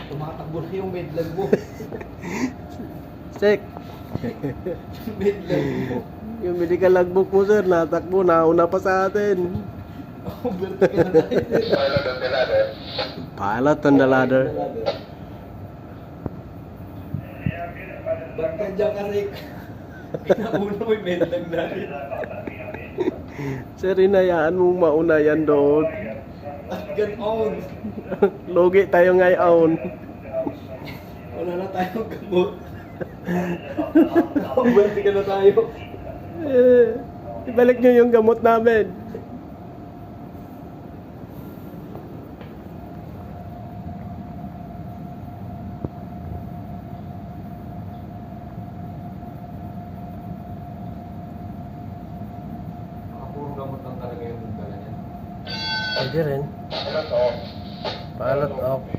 Tumatakbo na yung medlag mo. Check. Yung medlag mo. Yung medical logbook mo, sir, natakbo, nauna pa sa atin. Vertical na tayo. Pilot on the ladder. Ba't ka dyan ka, Rick? Inauna mo yung medlag natin. Sir, hinayaan mong mauna yan doon. At ganon. Lugi tayo ngayon. Wala na tayong gamot. Vertical na tayo. Ibalik nyo yung gamot namin. Puro gamot lang talaga yung dala niya. Pwede rin. Pilot off.